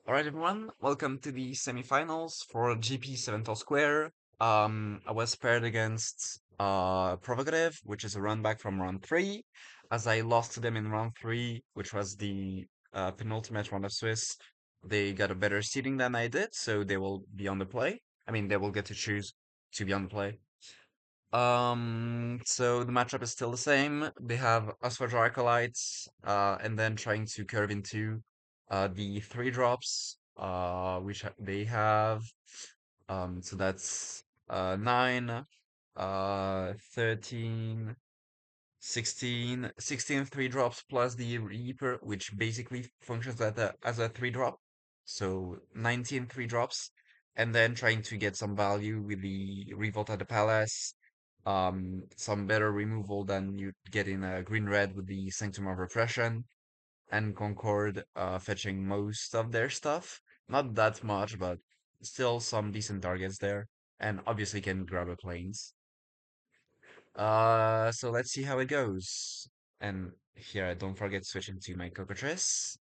All right, everyone. Welcome to the semifinals for GP 7 tall square. I was paired against Provocative, which is a run back from round three. As I lost to them in round three, which was the penultimate round of Swiss, they got a better seeding than I did, so they will be on the play. I mean, they will get to choose to be on the play. So the matchup is still the same. They have Asperger Acolytes, and then trying to curve into the three drops, which they have. So that's 9, 13, 16 three drops plus the Reaper, which basically functions as a three drop. So 19 three drops, and then trying to get some value with the Revolt at the Palace, some better removal than you get in green red with the Sanctum of Repression, and Concord fetching most of their stuff. Not that much, but still some decent targets there, and obviously can grab a planes. So let's see how it goes. And here, don't forget switching to my cockatrice.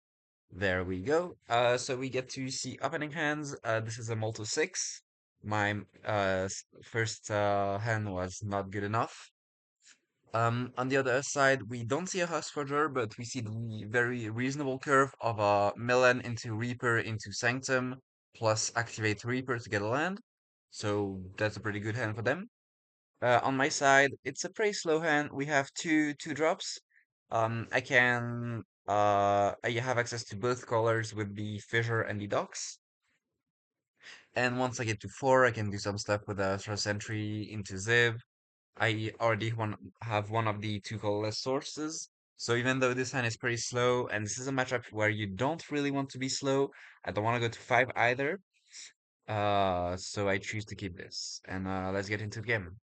There we go. So we get to see opening hands. This is a Multi 6. My first hand was not good enough. On the other side, we don't see a Huskwarger, but we see the very reasonable curve of a Melon into Reaper into Sanctum, plus activate Reaper to get a land. So that's a pretty good hand for them. On my side, it's a pretty slow hand. We have two drops. I have access to both colors with the Fissure and the Docks. And once I get to four, I can do some stuff with the Thrust Entry into Ziv. I already have one of the two colorless sources. So even though this hand is pretty slow, and this is a matchup where you don't really want to be slow, I don't want to go to five either. So I choose to keep this. And let's get into the game.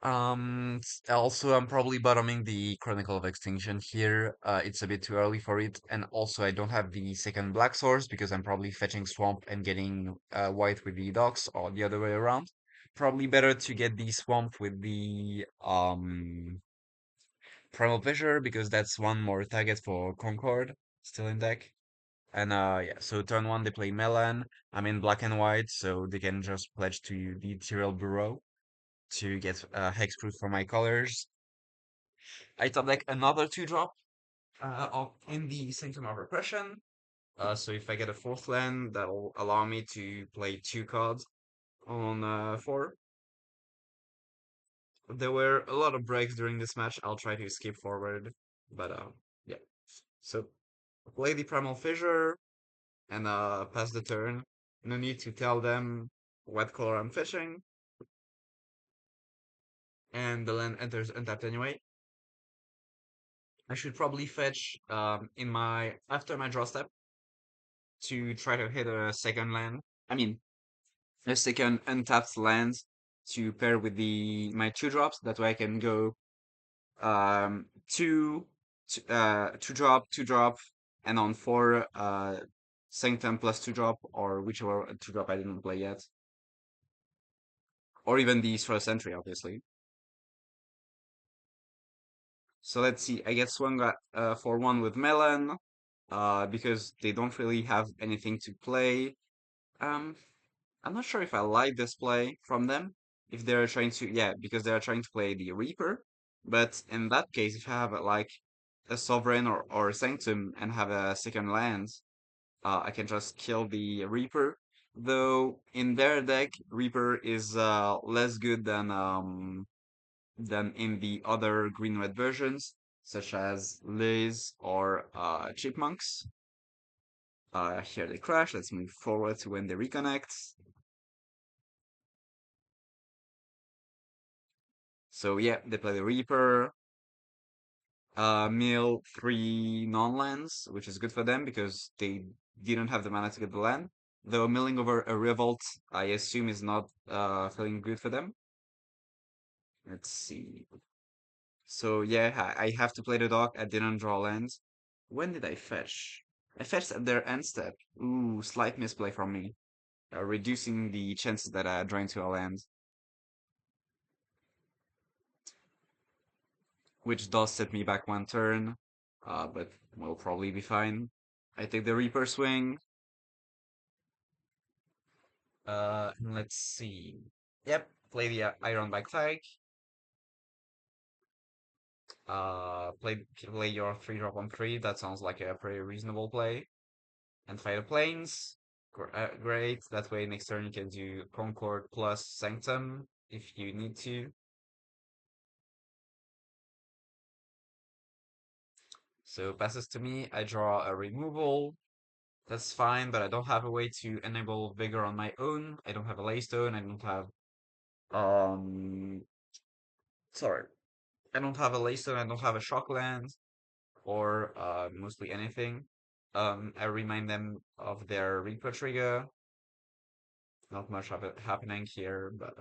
Also, I'm probably bottoming the Chronicle of Extinction here. It's a bit too early for it, and also I don't have the second black source because I'm probably fetching Swamp and getting white with the docks, or the other way around. Probably better to get the Swamp with the Primal Fissure because that's one more target for Concord still in deck. And yeah, so turn one they play Melan. I'm in black and white, so they can just pledge to the Tyrell Bureau to get hexproof for my colors. I top deck another two drop in the Sanctum of Repression. So if I get a fourth land, that'll allow me to play two cards on four. There were a lot of breaks during this match. I'll try to skip forward, but yeah. So play the Primal Fissure and pass the turn. No need to tell them what color I'm fishing, and the land enters untapped anyway. I should probably fetch in my after my draw step to try to hit a second land. I mean, a second untapped land to pair with the my two drops. That way I can go two drop, and on four Sanctum plus two drop or whichever two drop I didn't play yet, or even the Strata Sentry, obviously. So let's see. I get swung at, for one with Melon, because they don't really have anything to play. Um, I'm not sure if I like this play from them. If they're trying to, yeah, because they're trying to play the Reaper. But in that case, if I have like a Sovereign or a Sanctum and have a second land, I can just kill the Reaper. Though in their deck, Reaper is less good than in the other green-red versions, such as Liz or Chipmunks. Here they crash. Let's move forward to when they reconnect. So yeah, they play the Reaper, mill three non-lands, which is good for them because they didn't have the mana to get the land. Though milling over a Revolt, I assume is not feeling good for them. Let's see. So yeah, I have to play the dock. I didn't draw lands. When did I fetch? I fetched at their end step. Ooh, slight misplay from me. Reducing the chances that I draw into a land, which does set me back one turn, but will probably be fine. I take the Reaper swing. And let's see. Yep, play the Iron Bike tag. Play your 3 drop on 3. That sounds like a pretty reasonable play. And fight the planes. Great. That way next turn you can do Concord plus Sanctum if you need to. So passes to me. I draw a removal. That's fine, but I don't have a way to enable Vigor on my own. I don't have a Laystone. I don't have sorry. I don't have a Laystone. I don't have a Shockland or mostly anything. I remind them of their Reaper trigger. Not much of it happening here, but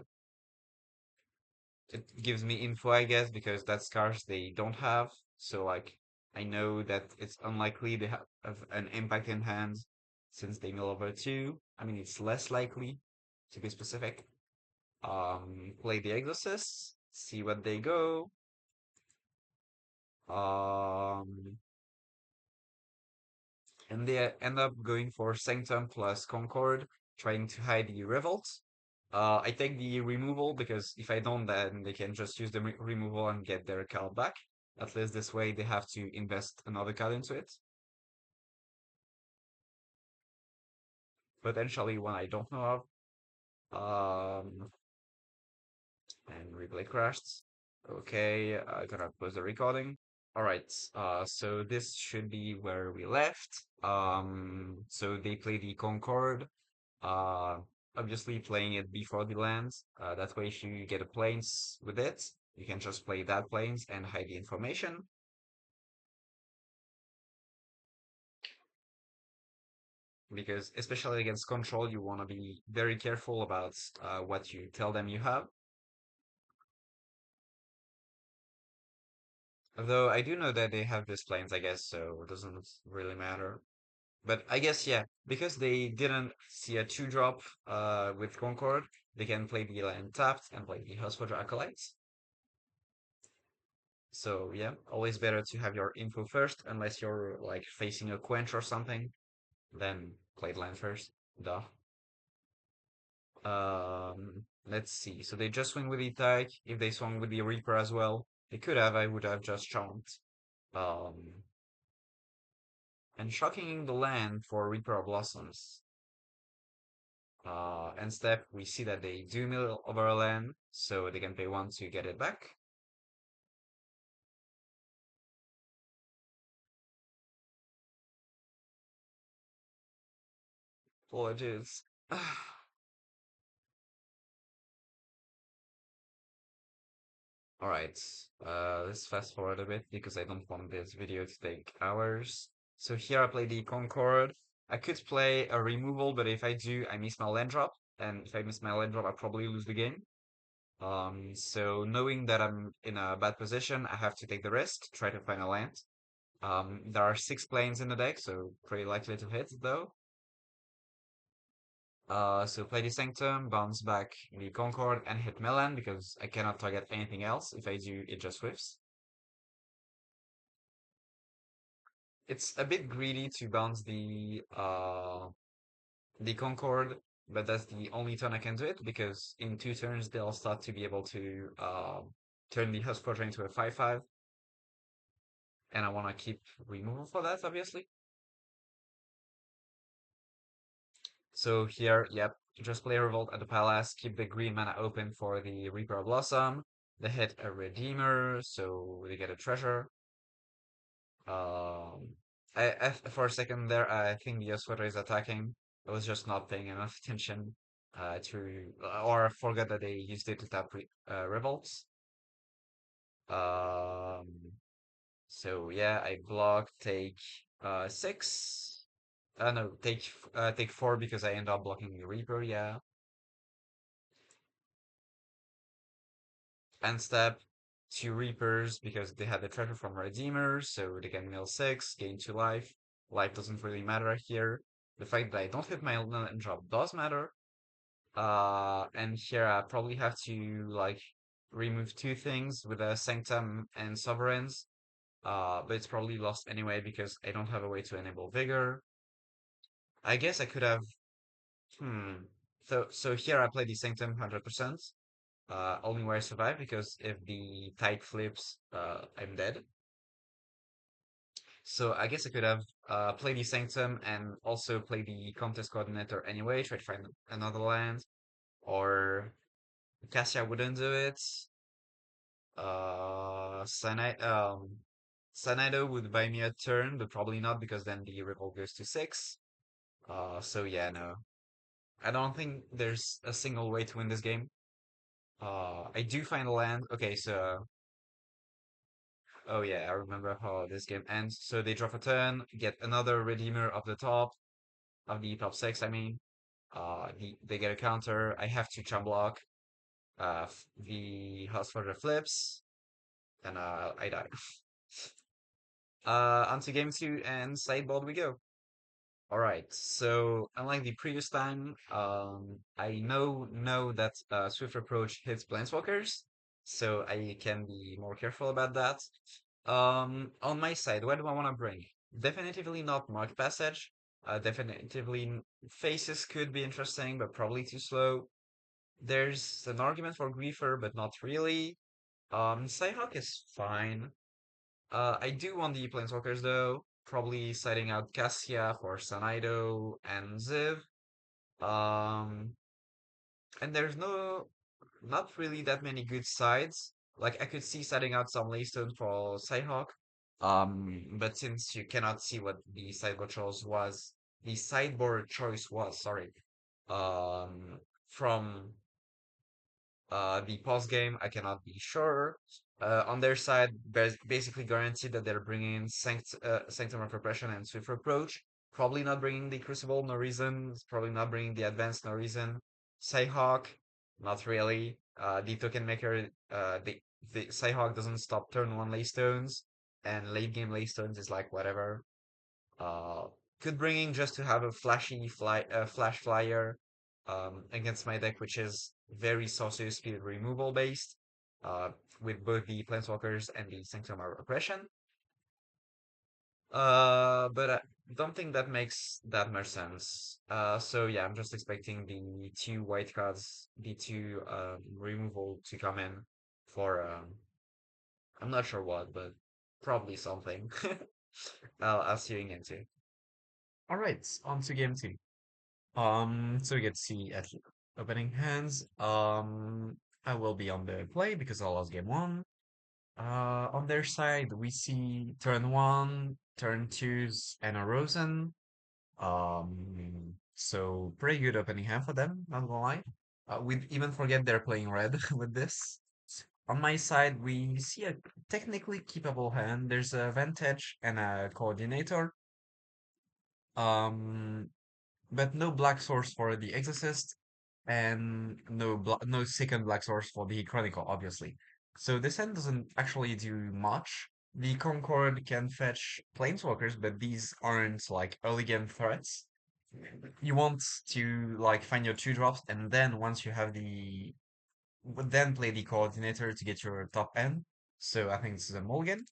it gives me info, I guess, because that's cards they don't have. So like, I know that it's unlikely they have an impact in hand since they mill over two. I mean, it's less likely to be specific. Play the Exorcists, see what they go. Um, and they end up going for Sanctum plus Concord, trying to hide the Revolt. I take the removal because if I don't, then they can just use the removal and get their card back. At least this way they have to invest another card into it. Potentially one I don't know of. And replay crashed. Okay, I gotta close the recording. All right, so this should be where we left. So they play the Concord. Uh, Obviously playing it before the lands. That way, if you get a planes with it, you can just play that planes and hide the information. Because especially against control, you want to be very careful about what you tell them you have. Although I do know that they have these planes, I guess, so it doesn't really matter. But I guess, yeah, because they didn't see a 2 drop with Concord, they can play the land tapped and play the Hellsforger Acolytes. So yeah, always better to have your info first, unless you're like facing a quench or something, then play the land first. Duh. Let's see. So they just swing with the attack. If they swung with the Reaper as well, they could have. I would have just chomped. Um, and shocking the land for Reaper of Blossoms. And step, we see that they do mill over a land, so they can pay 1 to get it back. Apologies. All right, let's fast forward a bit because I don't want this video to take hours. So here I play the Concord. I could play a removal, but if I do, I miss my land drop. And if I miss my land drop, I probably lose the game. So knowing that I'm in a bad position, I have to take the risk, try to find a land. There are 6 planes in the deck, so pretty likely to hit though. So play the Sanctum, bounce back the Concord, and hit Milan because I cannot target anything else. If I do, it just whiffs. It's a bit greedy to bounce the Concord, but that's the only turn I can do it because in 2 turns they'll start to be able to turn the Husk Quarter into a 5/5, and I want to keep removal for that, obviously. So here, yep, just play Revolt at the Palace, keep the green mana open for the Reaper of Blossom. They hit a Redeemer, so they get a treasure. Um, for a second there, I think the Sweater is attacking. I was just not paying enough attention or I forgot that they used it to tap Revolts. Um, so yeah, I block, take 6. No, take 4 because I end up blocking the Reaper. Yeah, and step 2 Reapers because they had the treasure from Redeemer, so they can mill 6, gain 2 life. Life doesn't really matter here. The fact that I don't hit my land drop does matter. And here I probably have to like remove 2 things with a Sanctum and Sovereigns. But it's probably lost anyway because I don't have a way to enable Vigor. I guess I could have, hmm. So here I play the Sanctum 100%, only where I survive because if the tide flips, I'm dead. So I guess I could have played the Sanctum and also play the Contest Coordinator anyway, try to find another land, or Cassia wouldn't do it. Cyanide would buy me a turn, but probably not because then the Ripple goes to 6. So yeah, no. I don't think there's a single way to win this game. I do find a land. Okay, so oh yeah, I remember how this game ends. So they drop a turn, get another Redeemer of the top of the top 6. I mean, they get a counter. I have to chum block. The house for the flips, and I die. Onto game 2 and sideboard we go. All right. So unlike the previous time, I know that Swift Approach hits Planeswalkers, so I can be more careful about that. On my side, what do I want to bring? Definitively not Mark Passage. Definitively Faces could be interesting, but probably too slow. There's an argument for Griefer, but not really. Cyhawk is fine. I do want the Planeswalkers though. Probably citing out Cassia for Sanaido and Ziv. Um, and there's not really that many good sides. Like I could see setting out some Laystone for Cyhawk. But since you cannot see what the sideboard choice was, sorry, from the post game, I cannot be sure. On their side, basically guaranteed that they're bringing Sanctum of Repression and Swift Approach. Probably not bringing the Crucible, no reason. Probably not bringing the Advance, no reason. Cyhawk, not really. The Token Maker, the Cyhawk doesn't stop turn one Laystones, and late game Laystones is like whatever. Uh, could bring in just to have a flash flyer against my deck, which is very Sorcerer Speed removal based, uh, with both the Planeswalkers and the Sanctum of Oppression. But I don't think that makes that much sense. So yeah, I'm just expecting the two white cards, the two removal to come in for I'm not sure what, but probably something. I'll see you again too. All right, on to game 2. So we get to see at opening hands. I will be on the play because I lost game 1. On their side, we see turn 1, turn 2's Anna Rosen. So pretty good opening hand for them, not gonna lie. We even forget they're playing red with this. On my side, we see a technically keepable hand. There's a Vantage and a Coordinator. Um, but no black source for the Exorcist, and no second black source for the Chronicle, obviously. So this end doesn't actually do much. The Concord can fetch Planeswalkers, but these aren't like early game threats. You want to like find your 2 drops, and then once you have then play the Coordinator to get your top end. So I think this is a mulligan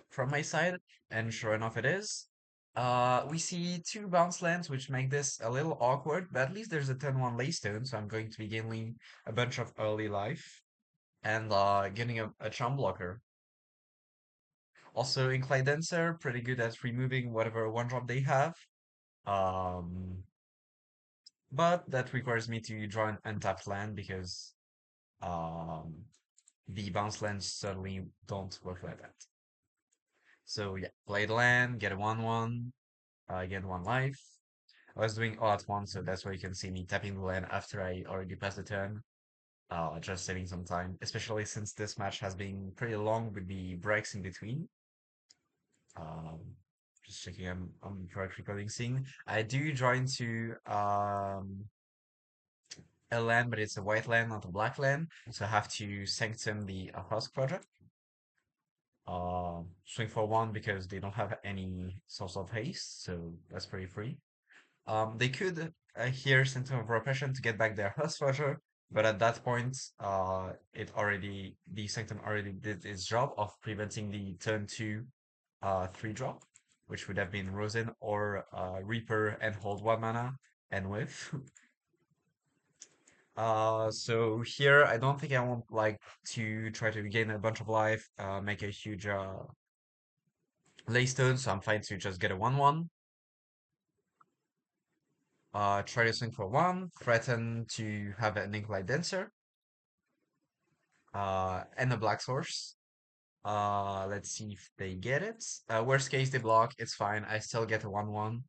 from my side, and sure enough, it is. We see 2 bounce lands, which make this a little awkward, but at least there's a turn 1 Laystone, so I'm going to be gaining a bunch of early life and getting a charm blocker. Also, Incline Dancer, pretty good at removing whatever 1 drop they have. Um, but that requires me to draw an untapped land because um, the bounce lands certainly don't work like that. So yeah, play the land, get a 1/1, get 1 life. I was doing all at once, so that's why you can see me tapping the land after I already passed the turn. Just saving some time, especially since this match has been pretty long with the breaks in between. Um, just checking I'm correct recording seeing. I do draw into a land, but it's a white land, not a black land. So I have to sanctum the Husk project. Swing for 1 because they don't have any source of haste, so that's pretty free. They could here Symptom of Repression to get back their Husk Roger, But at that point, the Sanctum already did its job of preventing the turn two 3 drop, which would have been Rosin or Reaper and hold 1 mana and with. So here I don't think I want like to try to gain a bunch of life, make a huge Laystone, so I'm fine to just get a 1/1. Try to swing for 1, threaten to have an Inklight Dancer, and a Black Source. Let's see if they get it. Worst case, they block. It's fine. I still get a 1/1.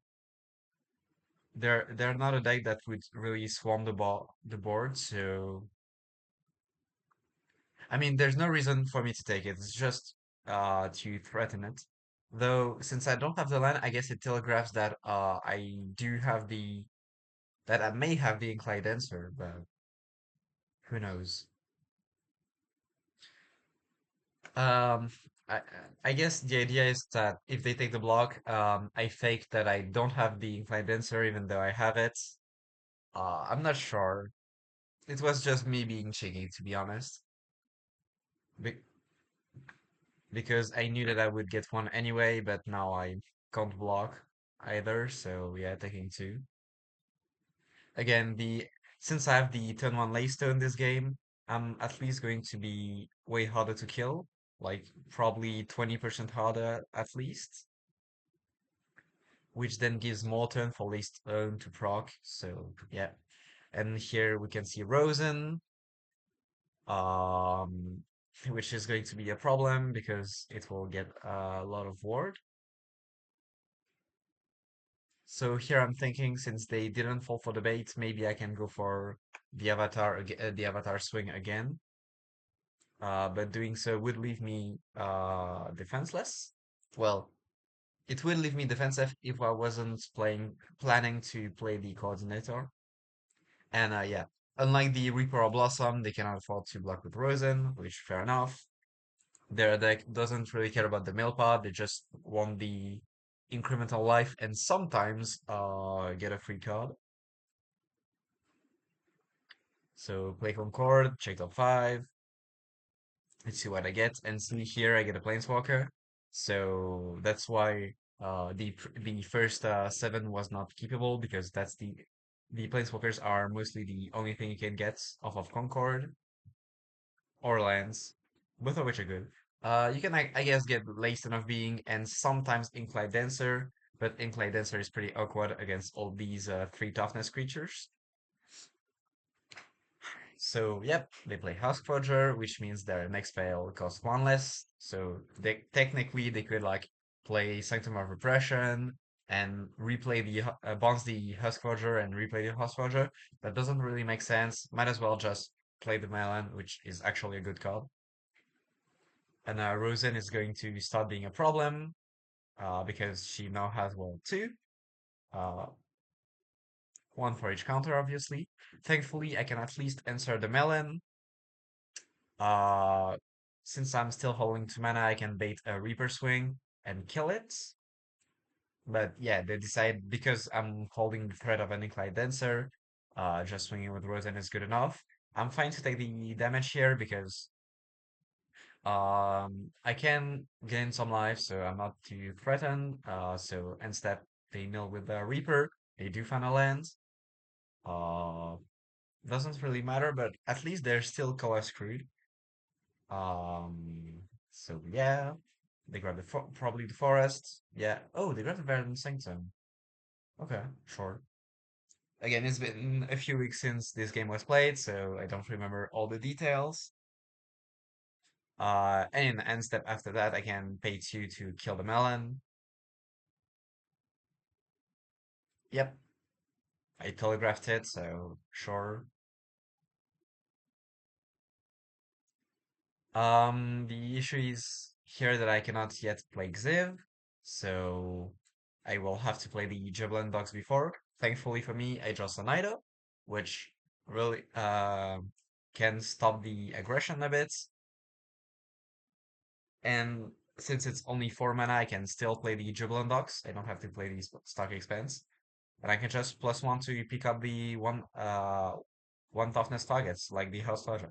They're not a deck that would really swarm the board, so I mean, there's no reason for me to take it. It's just to threaten it. Though, since I don't have the land, I guess it telegraphs that I do have the that I may have the Inclined Answer, but who knows? Um, I I guess the idea is that if they take the block, I fake that I don't have the Inclined Answer, even though I have it. I'm not sure. It was just me being cheeky, to be honest, Be because I knew that I would get one anyway, but now I can't block either, so yeah, taking two. Again, the since I have the turn one Laystone this game, I'm at least going to be way harder to kill, like probably 20% harder at least, which then gives more turn for Laystone to proc. So yeah, and here we can see Rosen, um, which is going to be a problem because it will get a lot of ward. So here I'm thinking, since they didn't fall for the bait, maybe I can go for the avatar swing again. But doing so would leave me defenseless. Well, it would leave me defensive if I wasn't planning to play the coordinator. And yeah, unlike the Reaper or Blossom, they cannot afford to block with Rosen, which fair enough. Their deck doesn't really care about the mill part, they just want the incremental life and sometimes get a free card. So play Concord, check top 5. Let's see what I get. And see here I get a Planeswalker. So that's why the first 7 was not keepable because the Planeswalkers are mostly the only thing you can get off of Concord or lands, both of which are good. You can I guess get Laced of Being and sometimes Inklight Dancer, but Inklight Dancer is pretty awkward against all these 3 toughness creatures. So, yep, they play Husk Forger, which means their next spell costs 1 less. So, technically, they could like play Sanctum of Repression and replay bounce the Husk Forger and replay the Husk Forger. That doesn't really make sense. Might as well just play the Melon, which is actually a good card. And Rosen is going to start being a problem because she now has, well, 2. Uh, 1 for each counter, obviously. Thankfully, I can at least answer the Melon. Uh, since I'm still holding 2 mana, I can bait a Reaper Swing and kill it. But yeah, they decide because I'm holding the threat of an Inclined Dancer, just swinging with Rosen is good enough. I'm fine to take the damage here because I can gain some life, so I'm not too threatened. So instead they mill with the Reaper. They do find a land. Uh, doesn't really matter, but at least they're still color screwed. So yeah, they grab probably the forest. Yeah. Oh, they grab the Verdant Sanctum. Okay, sure. Again, it's been a few weeks since this game was played, so I don't remember all the details. And in the end step after that, I can pay 2 to kill the melon. Yep, I telegraphed it, so sure. The issue is here that I cannot yet play Xiv, so I will have to play the Jubilant Dogs before. Thankfully for me, I draw Sonido, which really can stop the aggression a bit. And since it's only 4 mana, I can still play the Jubilant Dogs. I don't have to play the Stock Expense. And I can just +1 to pick up the one toughness targets, like the house Tarja.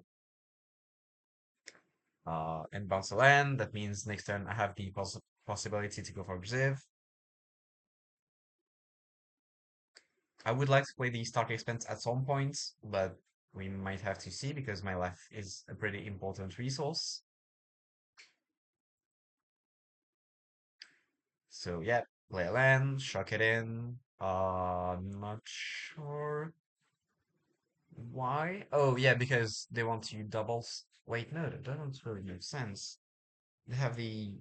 And bounce a land. That means next turn I have the possibility to go for Observe. I would like to play the Stark Expense at some point, but we might have to see because my life is a pretty important resource. So yeah, play a land, shock it in. Not sure why. Oh yeah, because they want to doubles. Wait, no, that doesn't really make sense. They have the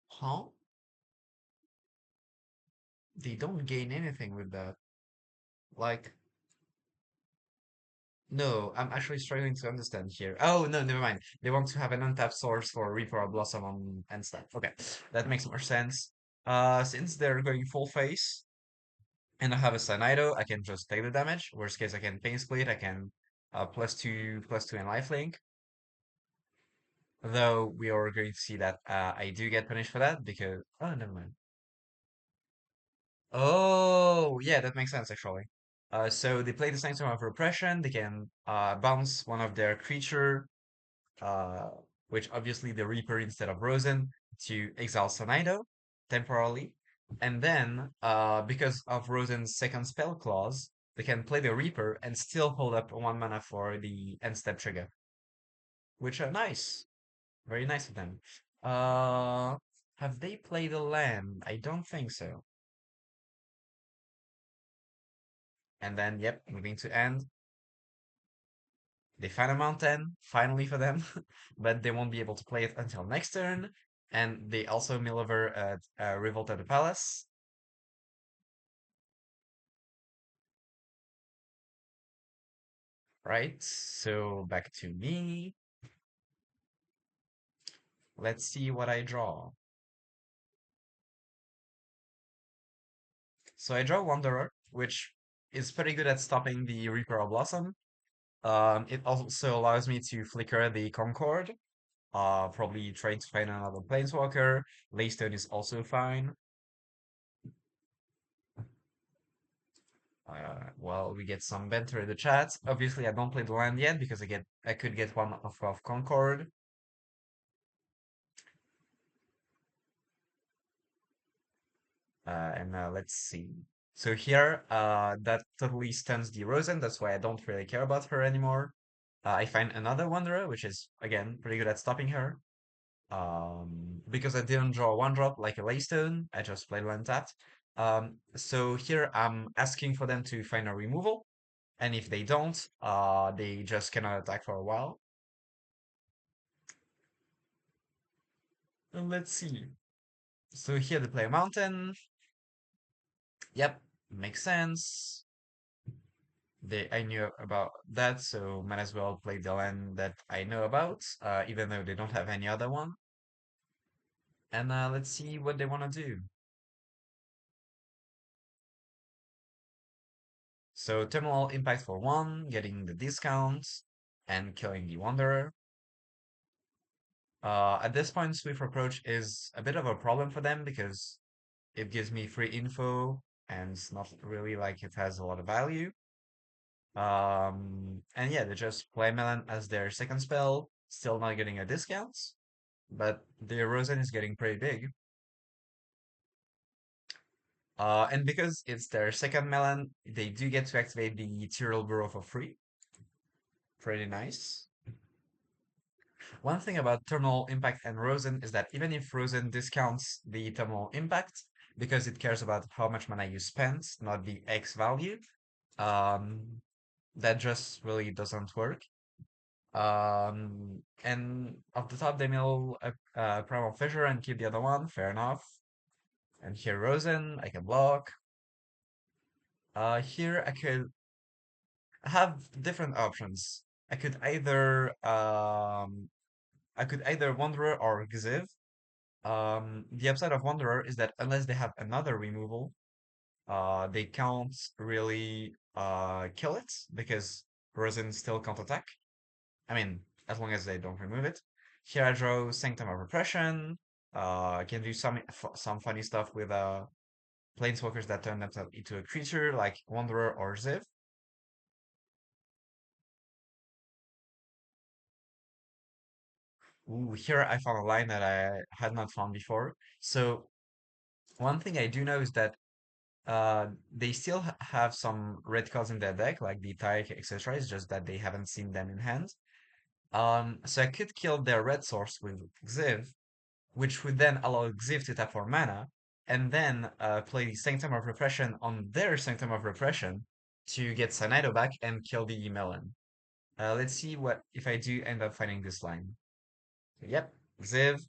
huh? They don't gain anything with that. Like, no, I'm actually struggling to understand here. Oh no, never mind. They want to have an untapped source for Reaper or Blossom on and stuff. Okay, that makes more sense. Since they're going full face and I have a Cyanide, I can just take the damage. Worst case, I can Pain Split. I can +2/+2 and lifelink. Though we are going to see that I do get punished for that because oh never mind. Oh yeah, that makes sense actually. So they play the Sanctum of Repression. They can bounce one of their creature, uh, which obviously the Reaper instead of Rosen, to exile Sonido temporarily. And then, because of Rosen's second spell clause, they can play the Reaper and still hold up 1 mana for the end step trigger, which are nice. Very nice of them. Uh, have they played a land? I don't think so. And then, yep, moving to end. They find a mountain, finally for them, but they won't be able to play it until next turn. And they also mill over Revolt at the Palace. Right, so back to me. Let's see what I draw. So I draw Wanderer, which is pretty good at stopping the Reaper of Blossom. It also allows me to flicker the Concord. Probably trying to find another Planeswalker. Laystone is also fine. Well, we get some banter in the chat. Obviously, I don't play the land yet because I could get one of Concord. And let's see. So here, that totally stuns the Rosen. That's why I don't really care about her anymore. I find another Wanderer, which is again pretty good at stopping her. Because I didn't draw one drop like a Laystone, I just played one tapped. So here I'm asking for them to find a removal. And if they don't, they just cannot attack for a while. And let's see. So here they play a mountain. Yep, makes sense. I knew about that, so might as well play the land that I know about, even though they don't have any other one. And let's see what they want to do. So terminal impact for 1, getting the discount, and killing the Wanderer. At this point, Swift Approach is a bit of a problem for them because it gives me free info and it's not really like it has a lot of value. And yeah, they just play Melon as their second spell, still not getting a discount, but the erosion is getting pretty big. And because it's their second Melon, they do get to activate the Tyrell Burrow for free. Pretty nice. One thing about Terminal Impact and Rosen is that even if Rosen discounts the Terminal Impact, because it cares about how much mana you spent, not the X value, um, that just really doesn't work. And off the top, they mill a Primal Fissure and keep the other one. Fair enough. And here, Rosen, I can block. Here, I could have different options. I could either Wanderer or Gziv. The upside of Wanderer is that unless they have another removal, they can't really kill it because Rosen still can't attack. I mean, as long as they don't remove it. Here I draw Sanctum of Repression. I can do some funny stuff with planeswalkers that turn themselves into a creature like Wanderer or Ziv. Ooh, here I found a line that I had not found before. So one thing I do know is that they still have some red cards in their deck, like the Tyke, etc. It's just that they haven't seen them in hand. So I could kill their red source with Xiv, which would then allow Xiv to tap for mana, and then play the Sanctum of Repression on their Sanctum of Repression to get Sanido back and kill the Melon. Let's see what if I do end up finding this line. Yep, Xiv.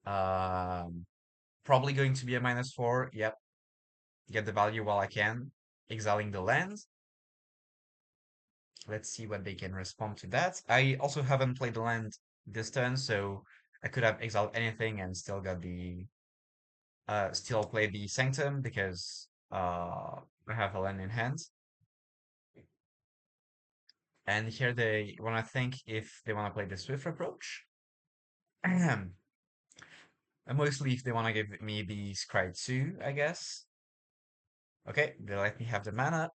Um, Probably going to be a -4. Yep, get the value while I can. Exiling the land. Let's see what they can respond to that. I also haven't played the land this turn, so I could have exiled anything and still got the still play the Sanctum because I have a land in hand. And here they want to think if they want to play the Swift approach. And mostly if they want to give me the Scry 2, I guess. Okay, they let me have the mana.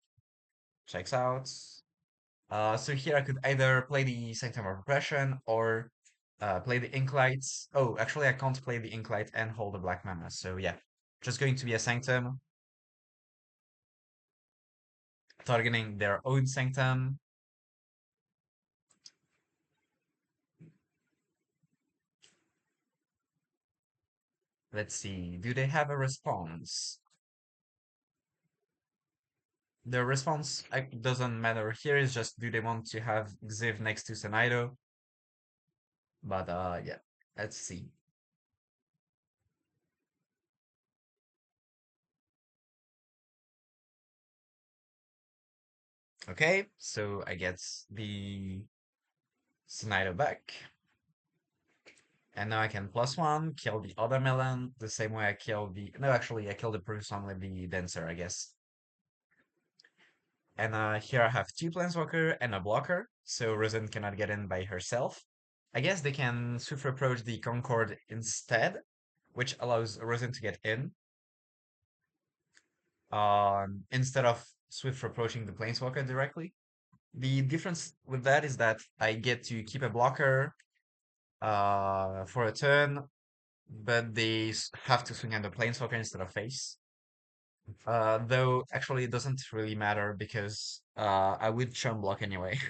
Checks out. So here I could either play the Sanctum of Repression or play the Inklight. Oh, actually I can't play the Inklight and hold the black mana. So yeah, just going to be a Sanctum, targeting their own Sanctum. Let's see, do they have a response? The response doesn't matter here, is just do they want to have Xiv next to Sanido? But yeah, let's see. Okay, so I get the Sanido back. And now I can +1, kill the other melon, the same way I kill the... No, actually, I killed the previous one with the Dancer, I guess. And here I have two Planeswalker and a blocker, so Rosen cannot get in by herself. I guess they can Swift approach the Concord instead, which allows Rosen to get in, instead of Swift approaching the Planeswalker directly. The difference with that is that I get to keep a blocker for a turn, but they have to swing at the Planeswalker instead of face. Though actually it doesn't really matter because I would chum block anyway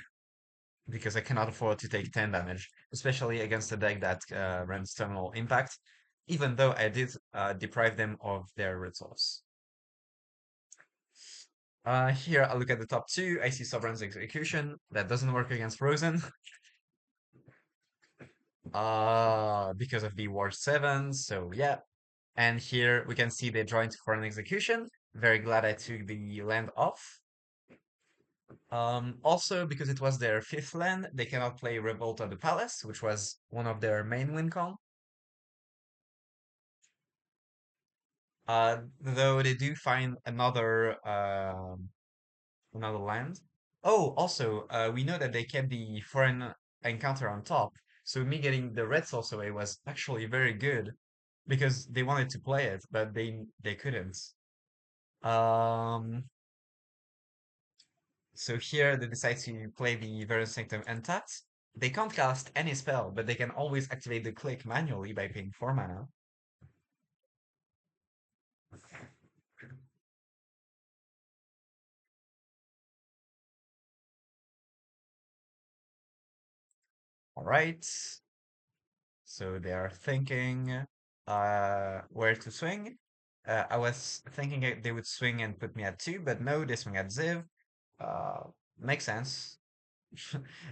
because I cannot afford to take 10 damage, especially against a deck that runs Terminal Impact, even though I did deprive them of their resource. Here I look at the top two, I see Sovereign's Execution. That doesn't work against Frozen because of the War 7, so yeah. And here we can see they draw into for an execution. Very glad I took the land off. Also, because it was their fifth land, they cannot play Revolt of the Palace, which was one of their main win con. Though they do find another land. Oh, also, we know that they kept the foreign encounter on top, so me getting the red source away was actually very good because they wanted to play it, but they couldn't. Um, So here they decide to play the Verdant Sanctum Untapped. They can't cast any spell, but they can always activate the click manually by paying 4 mana. Alright. So they are thinking where to swing. I was thinking they would swing and put me at 2, but no, they swing at Ziv. Uh, Makes sense.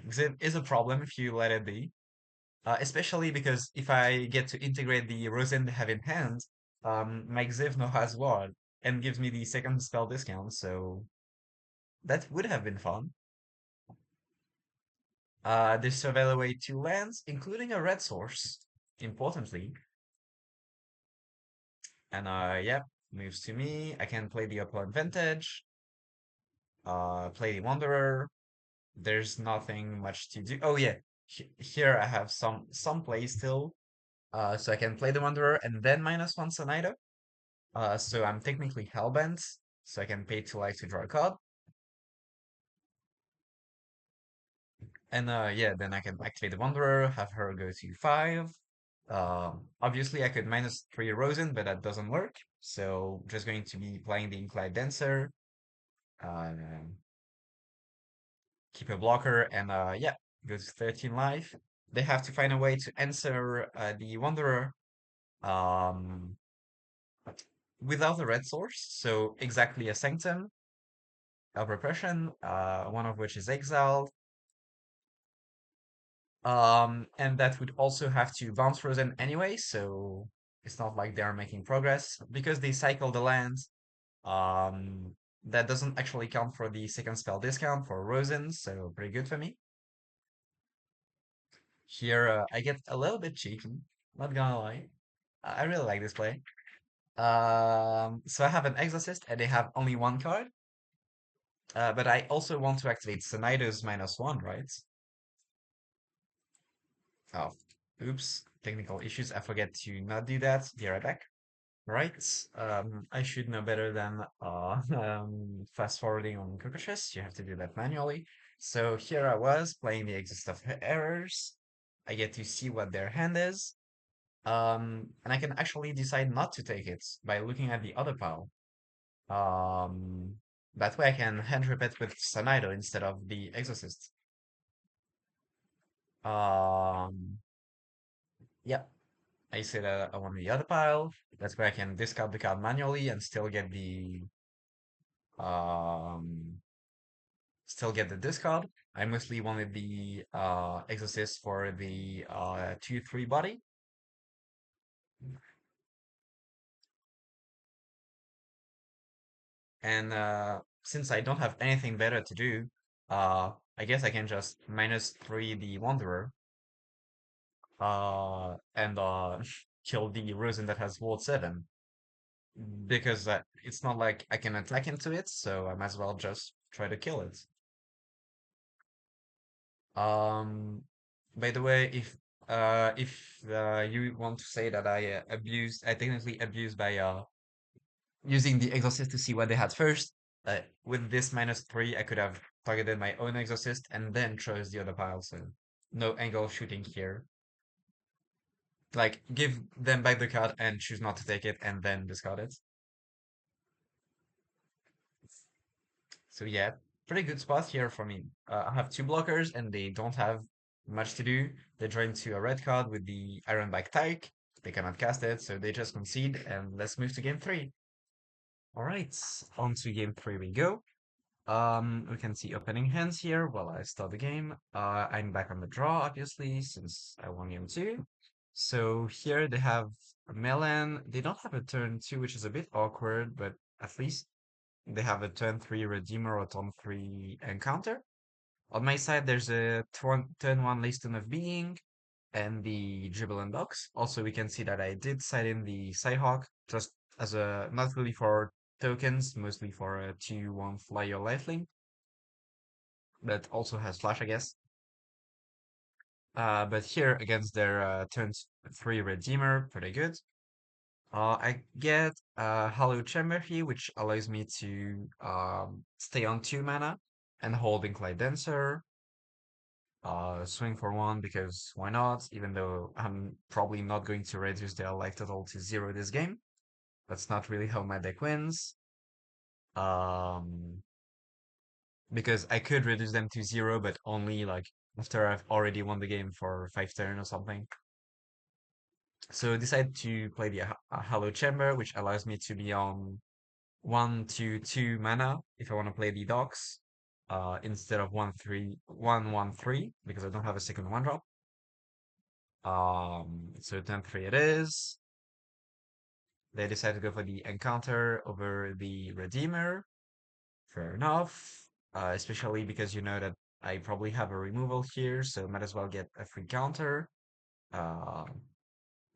Ziv is a problem if you let it be. Especially because if I get to integrate the Rosin they have in hand, my Xiv now has Ward and gives me the second spell discount, so that would have been fun. They surveil away 2 lands, including a red source, importantly. And yeah, moves to me. I can play the upper advantage, play the Wanderer. There's nothing much to do. Oh yeah, here I have some play still. So I can play the Wanderer and then -1 Sanido. So I'm technically Hellbent, so I can pay 2 life to draw a card. And yeah, then I can activate the Wanderer, have her go to 5. Obviously, I could -3 Rosen, but that doesn't work. So just going to be playing the Inclined Dancer, uh, keep a blocker, and yeah, go to 13 life. They have to find a way to answer the Wanderer um, without a red source. So exactly a Sanctum of Repression, one of which is exiled. And that would also have to bounce Frozen anyway, so it's not like they are making progress. Because they cycle the land, um, that doesn't actually count for the second spell discount for Rosen, so pretty good for me. Here, I get a little bit cheeky, not gonna lie. I really like this play. So I have an Exorcist, and they have only one card. But I also want to activate Sinider's -1, right? Oh, oops. Technical issues. I forget to not do that. Be right back. Right. I should know better than fast forwarding on Cookatress. You have to do that manually. So here I was playing the Exist of Errors. I get to see what their hand is. And I can actually decide not to take it by looking at the other pile. Um, that way I can hand rip it with Sanido instead of the Exorcist. Um, yeah, I said I want the other pile. That's where I can discard the card manually and um still get the discard. I mostly wanted the Exorcist for the 2/3 body. And since I don't have anything better to do, I guess I can just -3 the Wanderer and kill the Rosen that has Ward 7. Because it's not like I can attack into it, so I might as well just try to kill it. Um, by the way, if you want to say that I technically abused by using the exorcist to see what they had first. With this -3, I could have targeted my own exorcist and then chose the other pile. So no angle shooting here. Like give them back the card and choose not to take it and then discard it. So yeah, pretty good spot here for me. I have two blockers and they don't have much to do. They draw into a red card with the Ironback Tyke. They cannot cast it, so they just concede and let's move to game 3. All right, on to game 3 we go. We can see opening hands here while I start the game. I'm back on the draw, obviously, since I won game 2. So here they have a Melan. They don't have a turn 2, which is a bit awkward, but at least they have a turn 3 Redeemer or turn 3 Encounter. On my side, there's a turn 1 Leiston of Being and the Dribble and Box. Also, we can see that I did side in the Cyhawk, just as a, not really for tokens, mostly for a 2/1 Fly Your Lifelink, that also has Flash, I guess. But here against their turn 3 Redeemer, pretty good. I get Hollow Chamber here, which allows me to stay on 2 mana and hold Inclined Dancer. Swing for 1 because why not? Even though I'm probably not going to reduce their life total to 0 this game. That's not really how my deck wins. Um, because I could reduce them to 0, but only like after I've already won the game for 5 turns or something. So I decided to play the Hollow Chamber, which allows me to be on 1/2 mana if I want to play the docks, instead of 1/3 because I don't have a second 1-drop. So turn 3 it is. They decide to go for the Encounter over the Redeemer. Fair enough. Especially because you know that I probably have a removal here, so might as well get a free counter. Uh,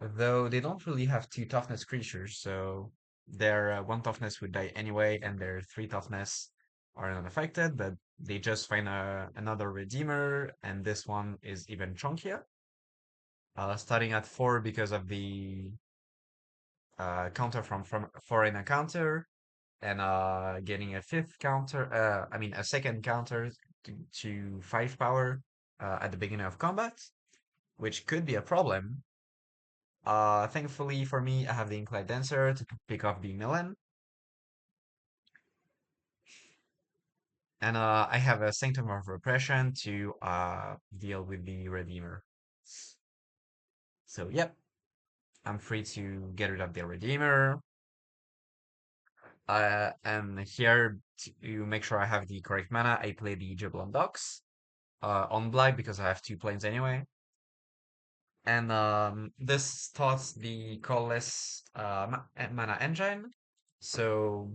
though they don't really have 2 toughness creatures, so their 1 toughness would die anyway, and their 3 toughness are not affected, but they just find another Redeemer, and this one is even chunkier. Starting at 4 because of the counter from foreign counter, and getting a fifth counter, I mean a second counter to 5 power. at the beginning of combat, which could be a problem. Thankfully for me, I have the Incline Dancer to pick off the Milan, and I have a Sanctum of Repression to deal with the Redeemer. So yep, I'm free to get rid of the Redeemer. And here to make sure I have the correct mana, I play the Jubilant Dogs on black because I have two planes anyway. And this starts the colorless mana engine. So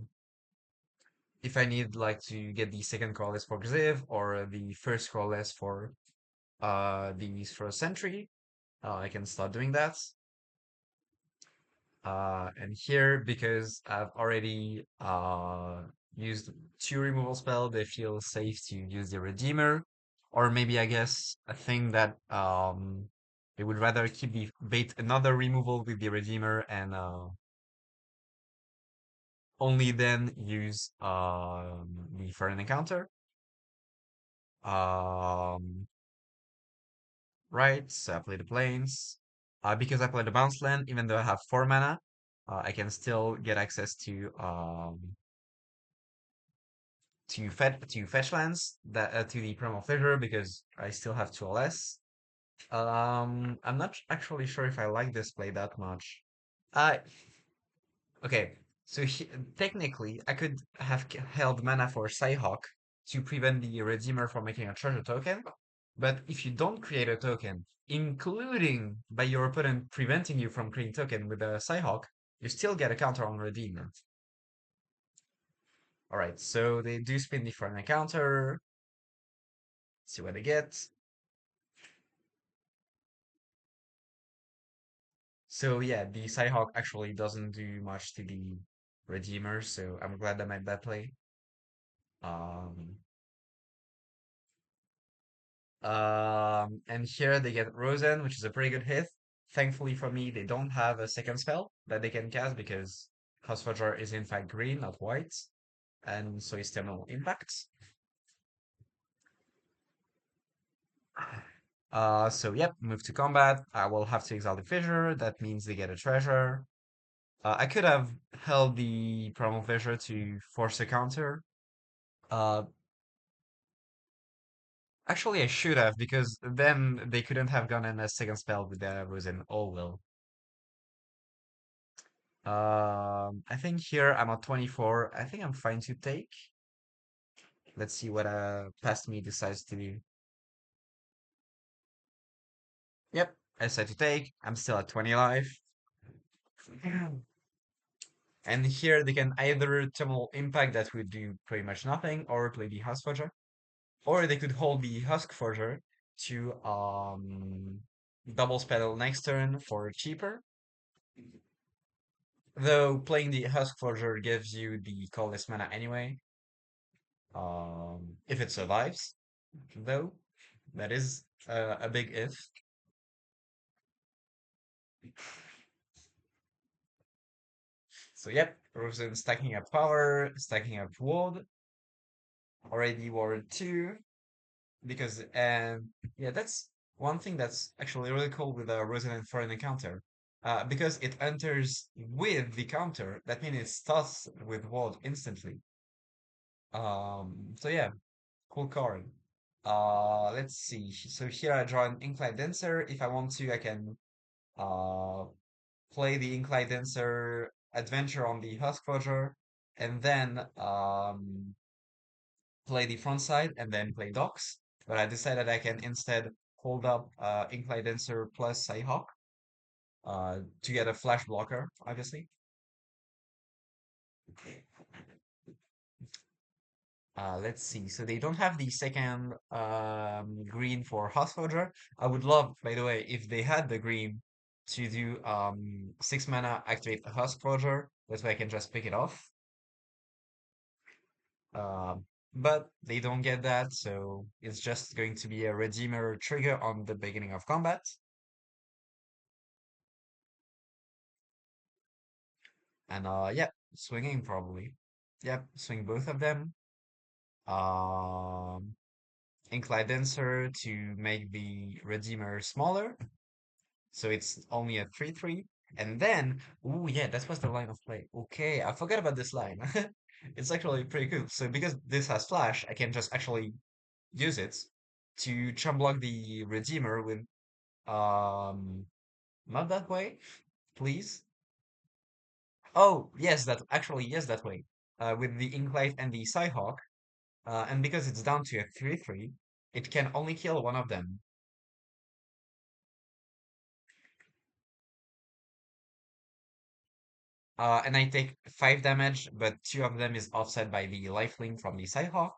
if I need like to get the second colorless for Xiv or the first colorless for the first sentry, I can start doing that. And here, because I've already used two removal spell, they feel safe to use the Redeemer. Or maybe I guess a thing that they would rather keep the bait another removal with the Redeemer and only then use the Foreign Encounter. Um, right, so I play the Plains. Because I play the Bounce Land, even though I have 4 mana, I can still get access to fetch lands that to the Primal Fissure because I still have two or less. I'm not actually sure if I like this play that much. Uh, okay, so technically I could have held mana for Cyhawk to prevent the Redeemer from making a treasure token, but if you don't create a token, including by your opponent preventing you from creating token with a Cyhawk, you still get a counter on Redeemer. All right, so they do spin the front counter. See what they get. So yeah, the Cyhawk actually doesn't do much to the Redeemer, so I'm glad I made that play. Um, and here they get Rosen, which is a pretty good hit. Thankfully for me, they don't have a second spell that they can cast because Houseforger is in fact green, not white, and so is Terminal Impact. So yep, move to combat. I will have to exile the Fissure. That means they get a treasure. I could have held the Primal Fissure to force a counter. Uh, Actually, I should have because then they couldn't have gotten a second spell with that was in all will. I think here I'm at 24. I think I'm fine to take. Let's see what past me decides to do. Yep, I decide to take. I'm still at 20 life. And here they can either Tumble Impact that would do pretty much nothing, or play the Husk Forger. Or they could hold the Husk Forger to double spell next turn for cheaper. Though playing the Husk Forger gives you the colorless mana anyway. If it survives, though, that is a big if. So yep, Rosen stacking up power, stacking up ward, already ward 2, because yeah, that's one thing that's actually really cool with a Rosen and Foreign Encounter. Because it enters with the counter, that means it starts with ward instantly. So yeah, cool card. Let's see. So here I draw an Incline Dancer. If I want to, I can uh play the Incline Dancer adventure on the Husk Forger, and then play the front side and then play Docks. But I decided I can instead hold up Incline Dancer plus Cyhawk to get a flash blocker, obviously. Let's see. So they don't have the second green for Houseforger. I would love, by the way, if they had the green to do 6 mana activate the Houseforger. That way I can just pick it off. But they don't get that, so it's just going to be a Redeemer trigger on the beginning of combat. And yeah, swinging probably. Yep, swing both of them. Um, Incline Dancer to make the Redeemer smaller, so it's only a 3/3. And then, oh yeah, that was the line of play. Okay, I forgot about this line. It's actually pretty cool. So because this has flash, I can just actually use it to chum block the Redeemer with not that way, please. Oh, yes, that actually yes that way. With the Inklight and the Cyhawk, and because it's down to a 3/3, it can only kill one of them. And I take 5 damage, but 2 of them is offset by the lifelink from the Cyhawk.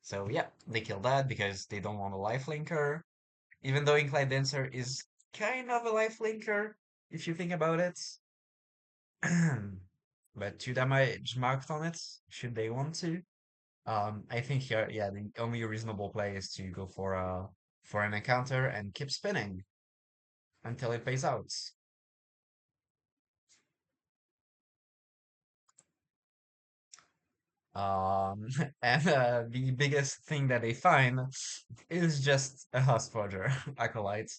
So yeah, they kill that because they don't want a lifelinker. Even though Incline Dancer is kind of a lifelinker, if you think about it. But 2 damage marked on it, should they want to. I think here, yeah, the only reasonable play is to go for an encounter and keep spinning until it pays out. Um, and the biggest thing that they find is just a Husforger acolyte.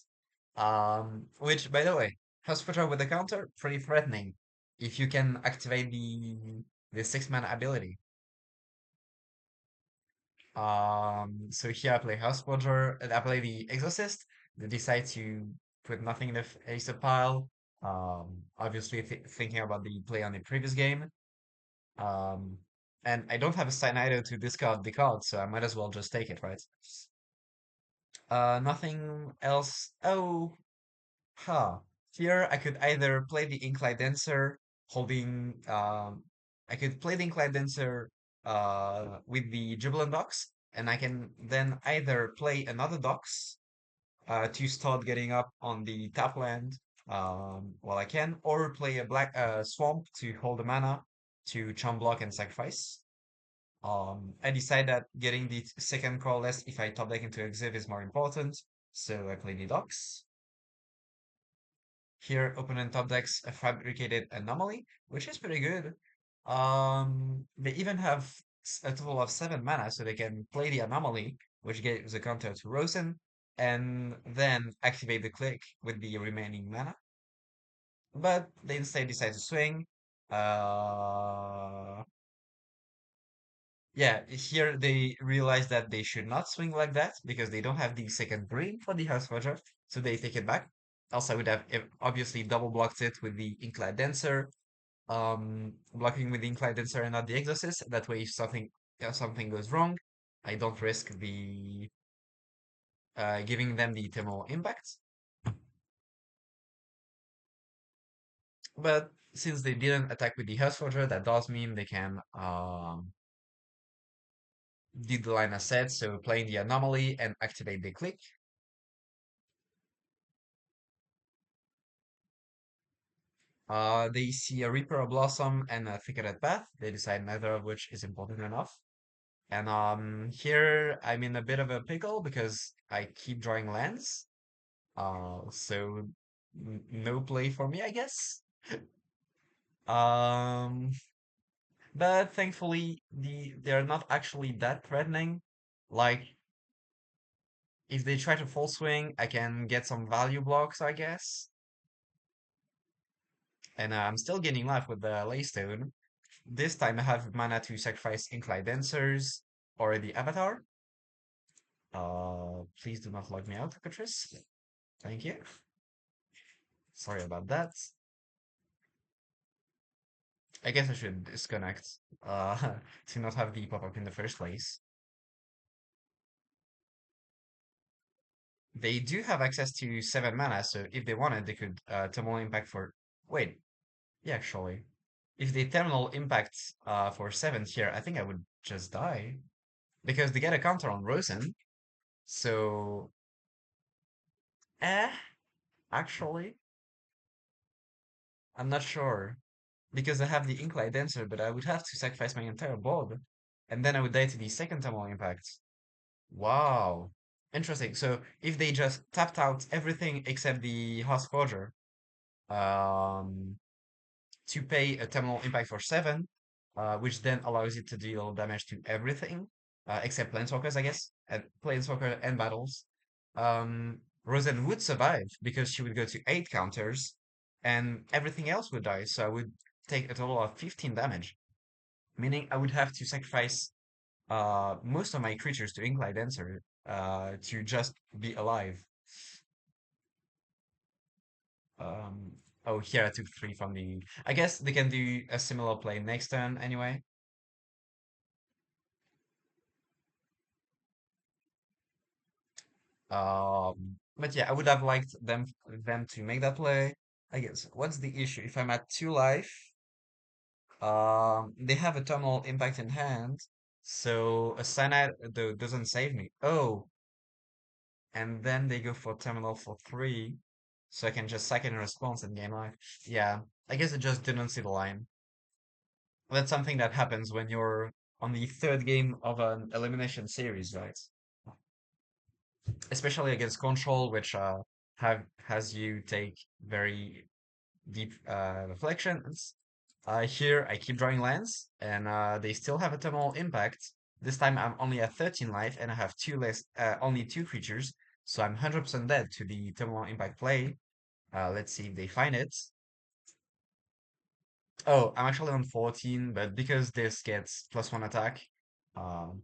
Which, by the way, Husforger with a counter, pretty threatening. If you can activate the 6 mana ability. So here I play Husforger, and I play the Exorcist. They decide to put nothing in the ace pile. Obviously thinking about the play on the previous game. Um, and I don't have a Cyanide to discard the card, so I might as well just take it, right? Nothing else. Oh, huh. Here I could either play the Incline Dancer, holding. I could play the Incline Dancer with the Jubilant Docs, and I can then either play another Docs to start getting up on the top land while I can, or play a black Swamp to hold the mana to chum block and sacrifice. I decide that getting the second call less if I top deck into Exif is more important, so I play the Docs. Here, opponent top decks a Fabricated Anomaly, which is pretty good. They even have a total of 7 mana, so they can play the Anomaly, which gives a counter to Rosen, and then activate the click with the remaining mana. But they instead decide to swing. Uh, Yeah, here they realize that they should not swing like that because they don't have the second green for the House Roger, so they take it back. Else I would have obviously double blocked it with the Incline Dancer, blocking with the Incline Dancer and not the Exorcist. That way, if something goes wrong, I don't risk the giving them the thermal impact. But since they didn't attack with the House Roger, that does mean they can do the line as said, so playing the Anomaly and activate the click. They see a Reaper, a Blossom, and a Thicketed Path. They decide neither of which is important enough. And here I'm in a bit of a pickle because I keep drawing lands. So no play for me, I guess. Um, but thankfully they're not actually that threatening. Like if they try to full swing, I can get some value blocks, I guess. And I'm still getting life with the Laystone. This time I have mana to sacrifice Incline Dancers or the Avatar. Please do not log me out, Catrice. Thank you. Sorry about that. I guess I should disconnect to not have the pop-up in the first place. They do have access to 7 mana, so if they wanted, they could Terminal Impact for... Wait, yeah, actually. If they Terminal Impact for 7 here, I think I would just die. Because they get a counter on Rosen, so... Eh, actually, I'm not sure. Because I have the Incline Dancer, but I would have to sacrifice my entire board. And then I would die to the second Thermal Impact. Wow. Interesting. So if they just tapped out everything except the Host Forger, um, to pay a Thermal Impact for 7, which then allows it to deal damage to everything. except Planeswalkers, I guess, and Planeswalker and battles. Rosen would survive because she would go to 8 counters and everything else would die. So I would take a total of 15 damage, meaning I would have to sacrifice most of my creatures to Inklight Dancer to just be alive. Um, oh, here I took 3 from the. I guess they can do a similar play next turn anyway. But yeah, I would have liked them to make that play. I guess what's the issue? If I'm at 2 life, they have a terminal impact in hand, so a cyanide doesn't save me. Oh, and then they go for terminal for 3, so I can just sack in response and gain life. Yeah, I guess it just didn't see the line. That's something that happens when you're on the third game of an elimination series, right? Especially against control, which have has you take very deep reflections. Here I keep drawing lands, and they still have a terminal impact. This time I'm only at 13 life, and I have only 2 creatures, so I'm 100% dead to the terminal impact play. Let's see if they find it. Oh, I'm actually on 14, but because this gets +1 attack, um,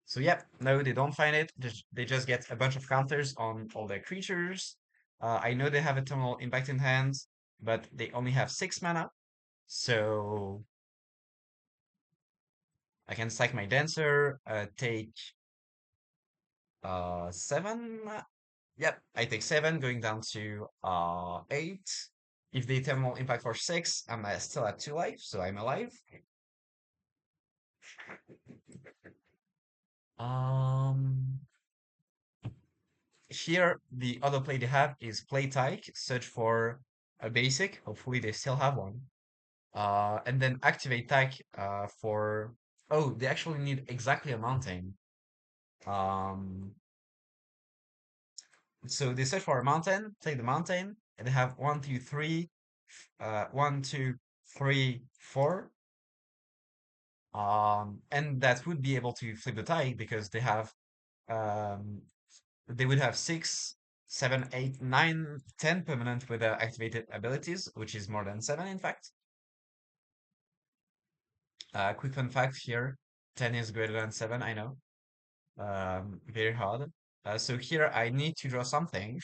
so yep, no, they don't find it. They just get a bunch of counters on all their creatures. I know they have a terminal impact in hand, but they only have 6 mana. So I can sack my Dancer, take 7. Yep, I take 7, going down to 8. If they terminal impact for 6, I'm still at 2 life, so I'm alive. Um, Here, the other play they have is play Tyke, search for a basic. Hopefully, they still have one. And then activate Tyke for. Oh, they actually need exactly a mountain. Um, so they search for a mountain, take the mountain, and they have 1, 2, 3, 1, 2, 3, 4. And that would be able to flip the Tyke because um, they would have 6, 7, 8, 9, 10 permanent with activated abilities, which is more than 7, in fact. Quick fun fact here, 10 is greater than 7, I know. Very hard. So here I need to draw something,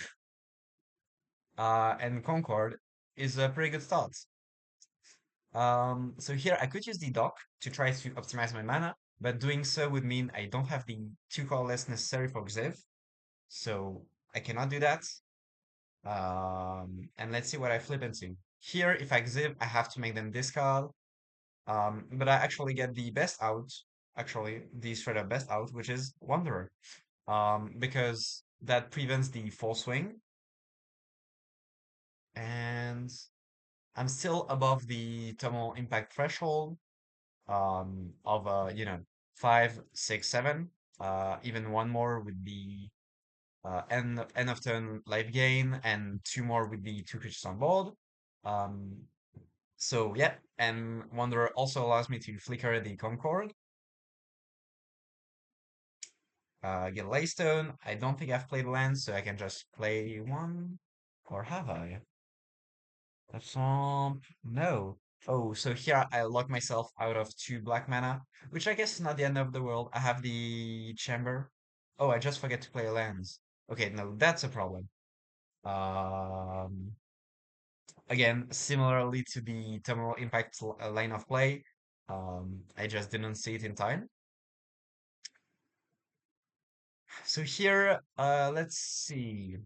and Concord is a pretty good start. So here I could use the dock to try to optimize my mana, but doing so would mean I don't have the 2 colorless necessary for Xiv, so I cannot do that. And let's see what I flip into. Here, if I Xiv, I have to make them discard. But I actually get the best out, actually, the straight up best out, which is Wanderer. Because that prevents the full swing. And I'm still above the thermal impact threshold of 5, 6, 7. Even one more would be end of turn life gain, and 2 more would be 2 creatures on board. Um, so yeah, and Wanderer also allows me to flicker the Concord, get Laystone. I don't think I've played land, so I can just play one. Or have I? That's no. Oh, so here I lock myself out of 2 black mana, which I guess is not the end of the world. I have the Chamber. Oh, I just forget to play lands. Okay, no, that's a problem. Um, Again, similarly to the terminal impact line of play, I just didn't see it in time. So here, let's see.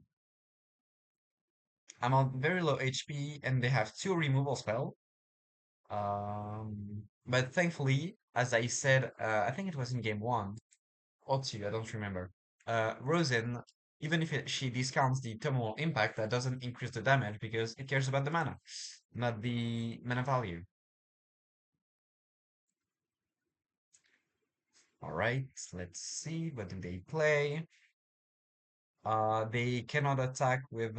I'm on very low HP, and they have 2 removal spell. But thankfully, as I said, I think it was in game 1 or 2, I don't remember. Rosen, even if she discounts the terminal impact, that doesn't increase the damage because it cares about the mana, not the mana value. All right, let's see. What do they play? They cannot attack with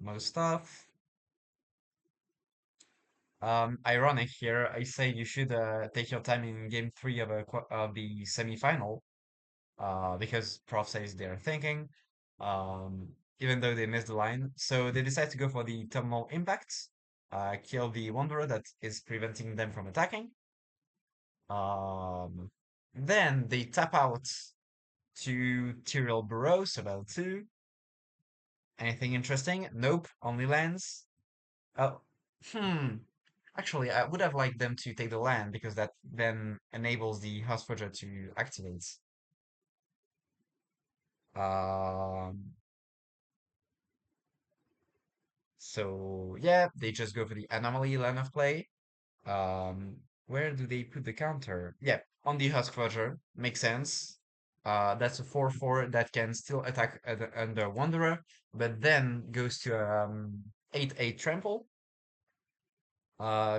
most stuff. Ironic here. I say you should take your time in game three of of the semi-final, because Prof says they're thinking, um, even though they missed the line. So they decide to go for the terminal impacts, kill the Wanderer that is preventing them from attacking. Um, then they tap out to Tyrell Burrows, about two. Anything interesting? Nope, only lands. Oh, hmm. Actually, I would have liked them to take the land because that then enables the House to activate. Um, so yeah, they just go for the anomaly line of play. Um, where do they put the counter? Yeah, on the Husk Fudger. Makes sense. That's a 4/4 that can still attack under Wanderer, but then goes to 8/8 trample.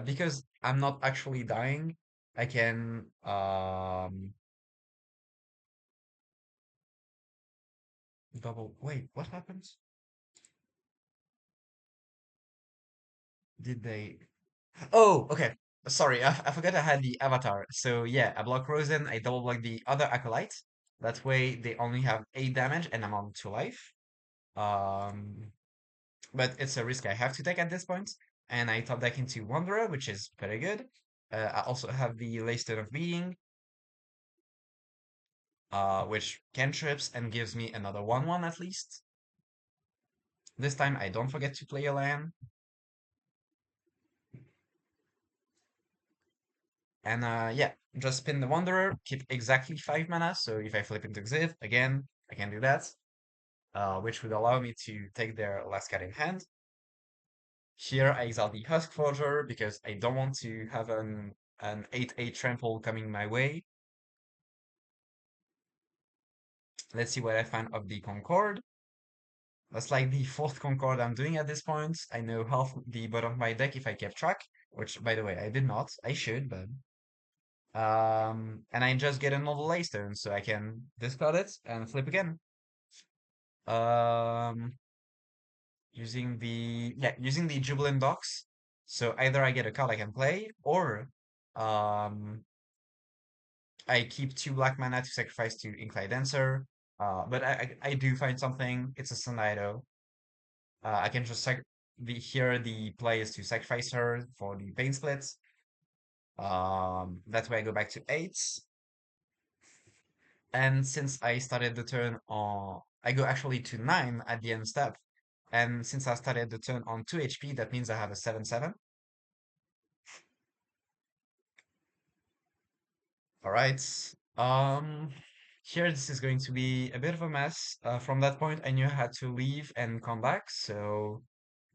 Because I'm not actually dying, I can double. Wait, what happens? Did they? Oh, okay. Sorry, I forgot I had the avatar. So yeah, I block Rosen, I double block the other acolyte. That way they only have 8 damage and I'm on 2 life. Um, but it's a risk I have to take at this point. And I top deck into Wanderer, which is very good. I also have the Laystone of Being, which cantrips and gives me another 1/1 at least. This time I don't forget to play a land. And yeah, just spin the Wanderer, keep exactly 5 mana. So if I flip into Xiv, again, I can do that. Which would allow me to take their last card in hand. Here I exile the Husk Forger because I don't want to have an 8/8 trample coming my way. Let's see what I find of the Concord. That's like the fourth Concord I'm doing at this point. I know half the bottom of my deck if I kept track, which by the way I did not. I should, but and I just get another Laystone, so I can discard it and flip again. Um, using the Jubilant Docks. So either I get a card I can play, or um, I keep 2 black mana to sacrifice to Incline Dancer. But I do find something. It's a Sonido. I can just here the play is to sacrifice her for the Pain Splits. That way I go back to 8. And since I started the turn on, I go actually to 9 at the end step. And since I started the turn on 2 HP, that means I have a 7/7. All right. Um, Here this is going to be a bit of a mess. From that point, I knew I had to leave and come back, so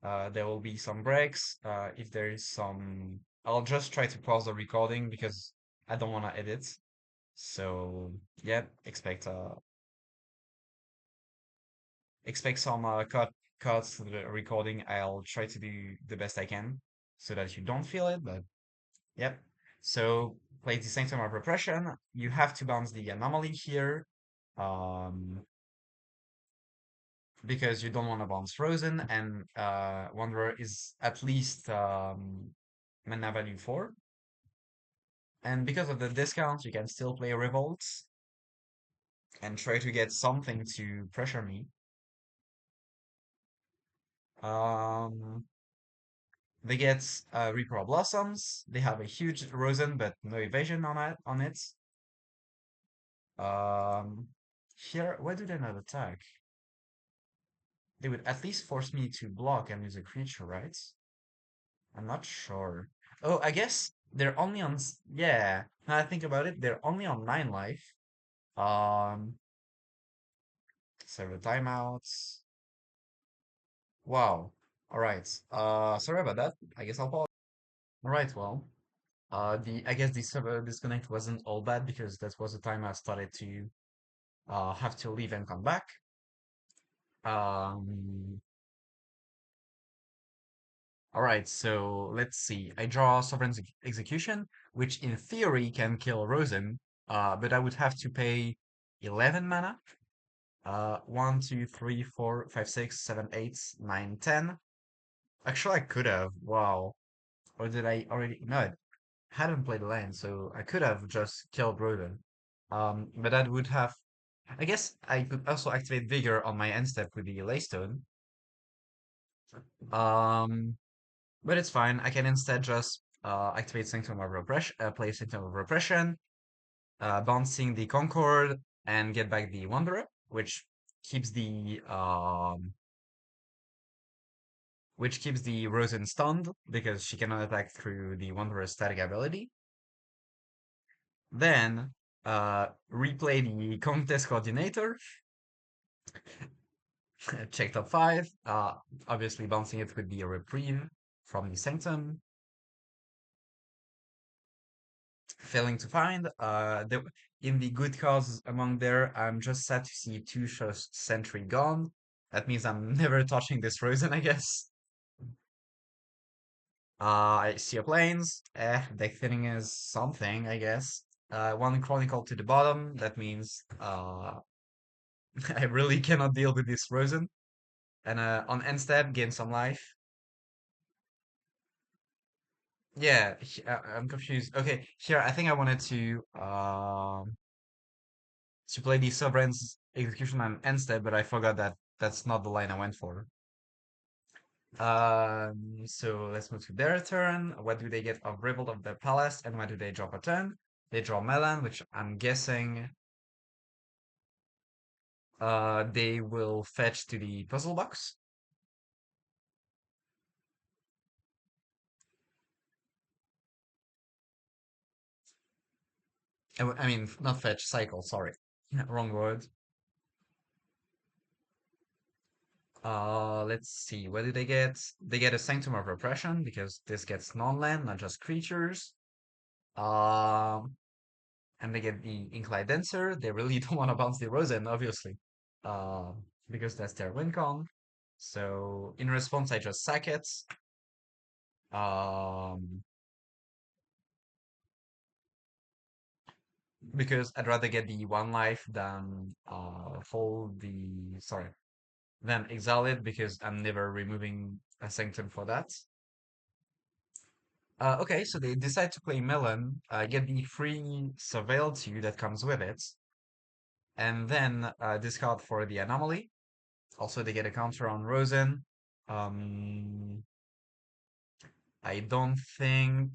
there will be some breaks. If there is some, I'll just try to pause the recording because I don't want to edit. So yeah, expect some cuts to the recording. I'll try to do the best I can so that you don't feel it, but yep. So play the Sanctum of Repression. You have to bounce the anomaly here. Um, because you don't want to bounce Frozen, and Wanderer is at least mana value 4. And because of the discount, you can still play Revolts and try to get something to pressure me. Um, they get Reaper of Blossoms. They have a huge Rosen, but no evasion on it. Here, why do they not attack? They would at least force me to block and use a creature, right? I'm not sure. Oh, I guess they're only on. Yeah, now I think about it, they're only on 9 life. Um, Server timeouts. Wow. All right. Sorry about that. I guess I'll pause. All right. Well, the I guess the server disconnect wasn't all bad because that was the time I started to have to leave and come back. Um, all right. So let's see. I draw Sovereign Execution, which in theory can kill Rosen. But I would have to pay 11 mana. 1, 2, 3, 4, 5, 6, 7, 8, 9, 10. Actually, I could have. Wow. Or did I already? No, I hadn't played the land, so I could have just killed Roden. But that would have. I guess I could also activate Vigor on my end step with the Laystone. Um, but it's fine. I can instead just activate Sanctum of Repression, play Sanctum of Repression, bouncing the Concord, and get back the Wanderer, keeps the um, which keeps the Rosen stunned because she cannot attack through the Wanderer's static ability. Then replay the Contest Coordinator, check top 5, obviously bouncing it with the Reprieve from the Sanctum. Failing to find, in the good cards among there, I'm just sad to see two shows Sentry gone. That means I'm never touching this Rosen, I guess. I see a planes. Deck thinning is something, I guess. One Chronicle to the bottom. That means I really cannot deal with this Rosen. And on end step, gain some life. Yeah, I'm confused. Okay, here I think I wanted to play the Sovereign's Execution on end step, but I forgot that that's not the line I went for. So let's move to their turn. What do they get of Revolt of the Palace, and what do they drop a turn? They draw Melon, which I'm guessing they will fetch to the puzzle box. I mean, not fetch, cycle, sorry. Wrong word. Let's see. What do they get? They get a Sanctum of Repression because this gets non-land, not just creatures. Um, and they get the Inclined Dancer. They really don't want to bounce the Rosen, obviously, uh, because that's their win con. So in response, I just sack it. Um, because I'd rather get the one life than hold the than exile it because I'm never removing a Sanctum for that. Okay, so they decide to play Melon, get the free Surveil 2 that comes with it, and then discard for the Anomaly. Also, they get a counter on Rosen. Um, I don't think,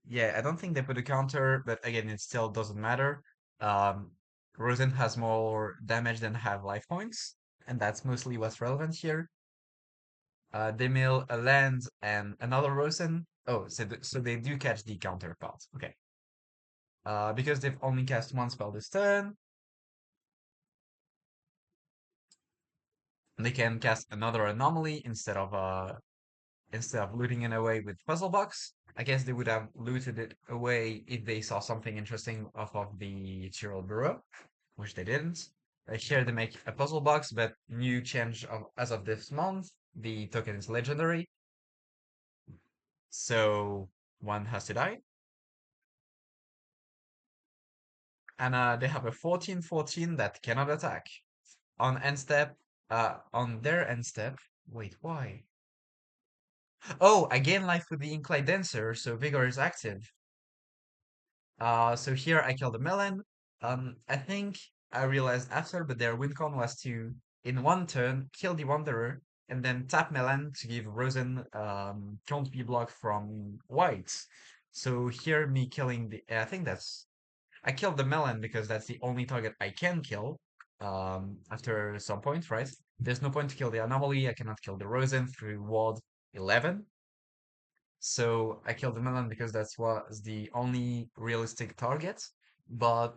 yeah, I don't think they put a counter, but again, it still doesn't matter. Um, Rosen has more damage than have life points, and that's mostly what's relevant here. They mill a land and another Rosen. Oh, so they do catch the counterpart. Okay. Because they've only cast one spell this turn, they can cast another anomaly instead of looting it away with Puzzle Box. I guess they would have looted it away if they saw something interesting off of the Tyrol Bureau, which they didn't. Here they make a Puzzle Box, but new change as of this month, the token is legendary, so one has to die. And they have a 14/14 that cannot attack. On end step, on their end step, wait, why? Oh, I gain life with the Incline Dancer, so Vigor is active. So here I kill the melon. I think I realized after, but their win con was to, in one turn, kill the Wanderer, and then tap melon to give Rosen can't be blocked from white. So here me killing the, I think that's, I killed the melon because that's the only target I can kill after some point, right? There's no point to kill the anomaly. I cannot kill the Rosen through ward 11. So I killed the melon because that was the only realistic target. But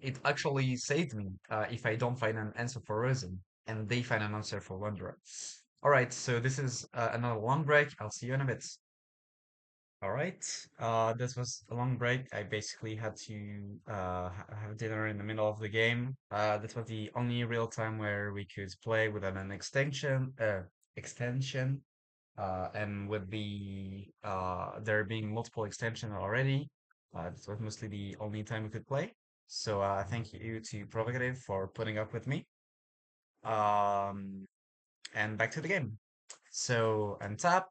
it actually saved me if I don't find an answer for Rosen and they find an answer for Wanderer. All right, so this is another long break. I'll see you in a bit. All right. This was a long break. I basically had to have dinner in the middle of the game. This was the only real time where we could play without an extension. And with there being multiple extensions already, this was mostly the only time we could play. So thank you to Provocative for putting up with me. Um, and back to the game. So untap.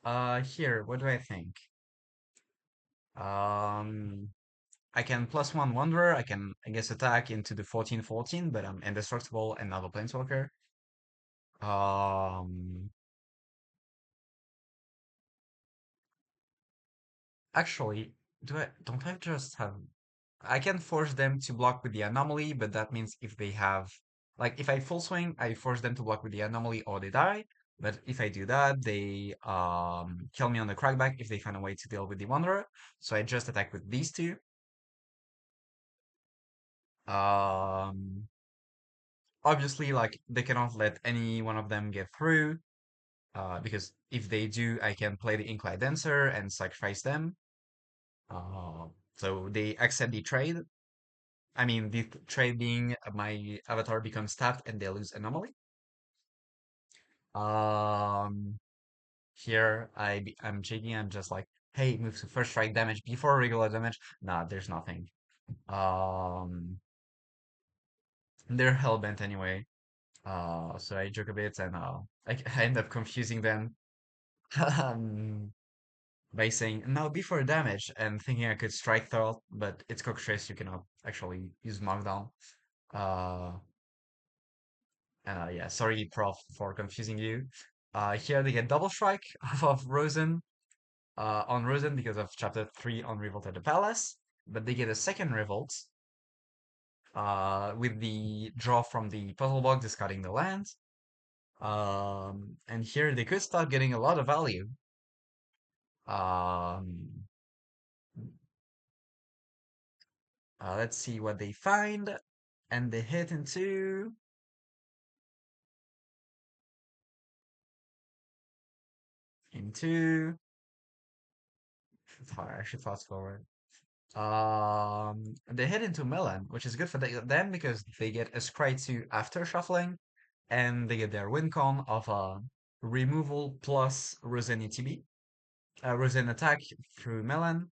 Here, what do I think? Um, I can plus one Wanderer. I can, I guess, attack into the 14/14, but I'm indestructible and not a Planeswalker. Um, Actually, don't I just have, I can force them to block with the anomaly, but that means if they have, like, if I full swing, I force them to block with the anomaly or they die. But if I do that, they kill me on the crackback if they find a way to deal with the Wanderer. So I just attack with these two. Um, Obviously, like, they cannot let any one of them get through, because if they do, I can play the Incline Dancer and sacrifice them. Uh, so they accept the trade. I mean, the trade being my avatar becomes tapped and they lose anomaly. Um, Here I'm checking. I'm just like, hey, move to first strike damage before regular damage. Nah, there's nothing. Um, they're hellbent anyway. So I joke a bit and I end up confusing them um, by saying no before damage and thinking I could strike third, but it's Cockatrice. You cannot actually use Markdown. Uh, yeah, sorry, Prof, for confusing you. Here they get double strike off of Rosen, on Rosen because of chapter 3 on Revolt at the Palace, but they get a second Revolt with the draw from the puzzle box discarding the land. And here they could start getting a lot of value. Um, let's see what they find. And they hit into, I should fast forward. They head into Milan, which is good for them because they get a Scry 2 after shuffling, and they get their win con of removal plus Rosen ETB, Rosen attack through Milan.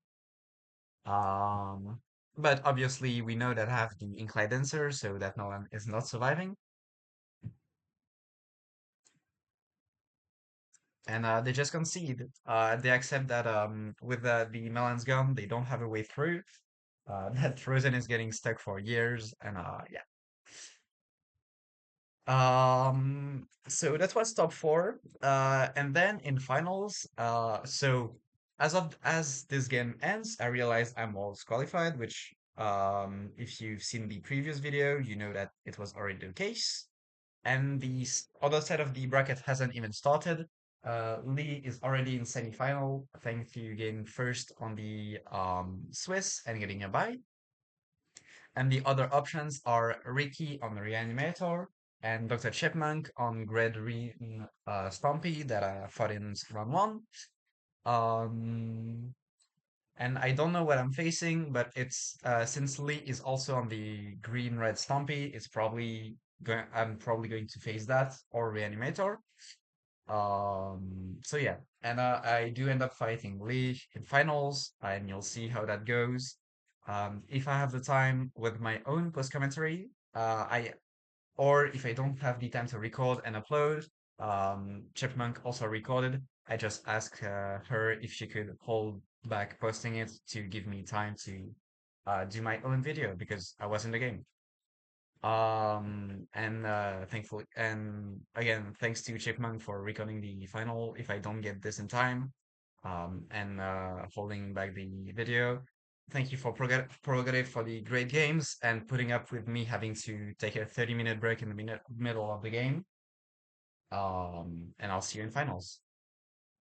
Um, but obviously we know that I have the Incline Dancer, so that Milan is not surviving. And they just concede. They accept that with the Milan's gun, they don't have a way through. That Frozen is getting stuck for years, and yeah. So that was top four. And then in finals, so as this game ends, I realized I'm almost qualified, which if you've seen the previous video, you know that it was already the case. And the other side of the bracket hasn't even started. Lee is already in semi-final, thanks to getting first on the Swiss and getting a bye. And the other options are Ricky on Reanimator and Dr. Chipmunk on Green Stompy that I fought in round one. Um, and I don't know what I'm facing, but it's since Lee is also on the green red Stompy, it's probably going I'm probably going to face that or Reanimator. So yeah, and I do end up fighting Lee in finals, and you'll see how that goes. If I have the time with my own post commentary, I or if I don't have the time to record and upload, Chipmunk also recorded. I just asked her if she could hold back posting it to give me time to do my own video because I was in the game. And thankfully, and again, thanks to Chipmunk for recording the final if I don't get this in time, and holding back the video. Thank you for Provocative for the great games and putting up with me having to take a 30-minute break in the middle of the game. And I'll see you in finals.